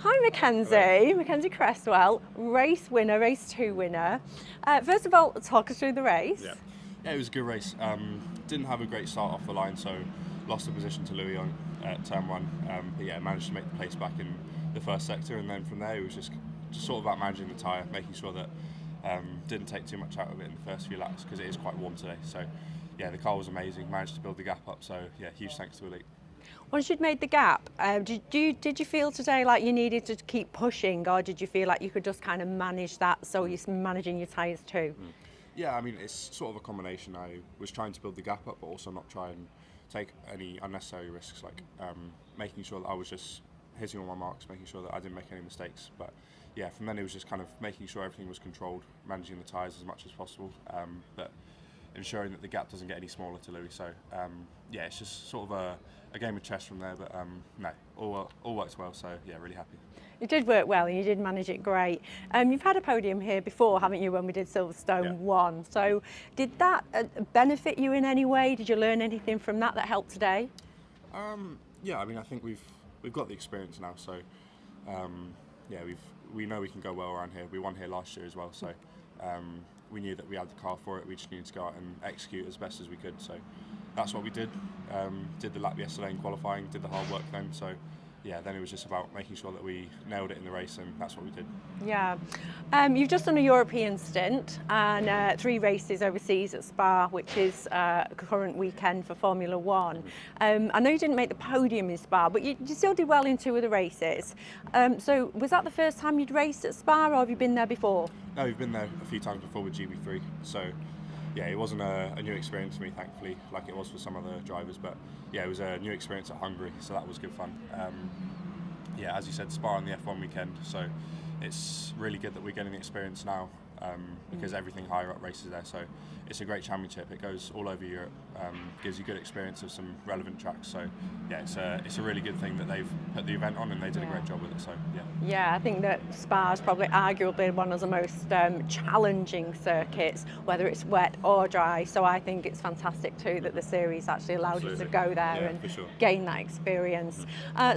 Hi McKenzy, McKenzy Cresswell, race winner, race 2 winner. First of all, talk us through the race. Yeah, it was a good race. Didn't have a great start off the line, so lost the position to Louis on turn 1. But yeah, managed to make the place back in the first sector, and then from there it was just sort of about managing the tyre, making sure that didn't take too much out of it in the first few laps because it is quite warm today. So yeah, the car was amazing. Managed to build the gap up. So yeah, huge thanks to Elite. Once you'd made the gap, did you feel today like you needed to keep pushing, or did you feel like you could just kind of manage that, so you're managing your tyres too? Yeah, I mean, it's sort of a combination. I was trying to build the gap up, but also not try and take any unnecessary risks, like making sure that I was just hitting all my marks, making sure that I didn't make any mistakes. But yeah, from then it was just kind of making sure everything was controlled, managing the tyres as much as possible, but ensuring that the gap doesn't get any smaller to Louis. So yeah, it's just sort of a game of chess from there, but no, all worked well, so yeah, really happy. It did work well and you did manage it great. You've had a podium here before, haven't you, when we did Silverstone 1? So did that benefit you in any way? Did you learn anything from that helped today? Yeah, I mean, I think we've got the experience now, so yeah, we know we can go well around here. We won here last year as well, so we knew that we had the car for it. We just needed to go out and execute as best as we could. So that's what we did. Did the lap yesterday in qualifying, did the hard work then. So yeah, then it was just about making sure that we nailed it in the race, and that's what we did. Yeah. You've just done a European stint and 3 races overseas at Spa, which is a current weekend for Formula One. I know you didn't make the podium in Spa, but you still did well in 2 of the races. So was that the first time you'd raced at Spa, or have you been there before? No, we've been there a few times before with GB3, so yeah, it wasn't a new experience for me, thankfully, like it was for some other drivers, but yeah, it was a new experience at Hungary, so that was good fun. Yeah, as you said, Spa on the F1 weekend, so it's really good that we're getting the experience now, because everything higher up races there, so it's a great championship. It goes all over Europe, gives you good experience of some relevant tracks, so yeah, it's a really good thing that they've put the event on and they did a great job with it, so yeah. Yeah, I think that Spa is probably arguably one of the most challenging circuits, whether it's wet or dry, so I think it's fantastic too that the series actually allowed you to go there and gain that experience.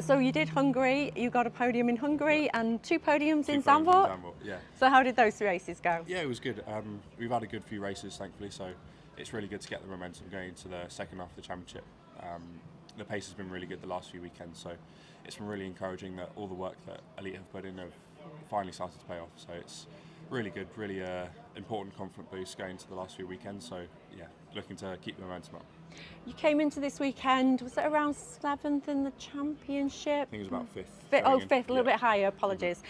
So you did Hungary, you got a podium in Hungary and 2 podiums in Zandvoort? Yeah. So how did those races go? Yeah, it was good. We've had a good few races, thankfully, so it's really good to get the momentum going into the second half of the championship. The pace has been really good the last few weekends, so it's been really encouraging that all the work that Elite have put in have finally started to pay off. So it's really good, really important confident boost going into the last few weekends. So yeah, looking to keep the momentum up. You came into this weekend, was it around 7th in the championship? I think it was about 5th. Fifth, a little bit higher, apologies.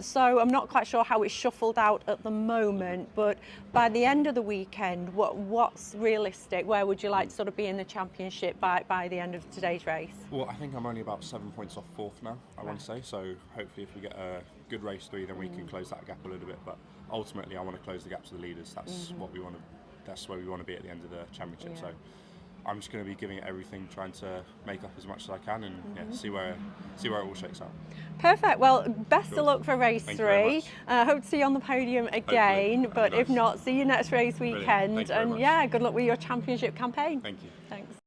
So I'm not quite sure how it's shuffled out at the moment, but by the end of the weekend, what's realistic? Where would you like to sort of be in the championship by the end of today's race? Well, I think I'm only about 7 points off 4th now, I want to say. So hopefully if we get a good race 3, then we can close that gap a little bit. But ultimately I want to close the gap to the leaders. That's what we want to. That's where we want to be at the end of the championship. So I'm just going to be giving it everything, trying to make up as much as I can, and see where it all shakes out. Perfect. Well, best of luck for race 3. Hope to see you on the podium again. But if not, see you next race weekend. And yeah, good luck with your championship campaign. Thank you. Thanks.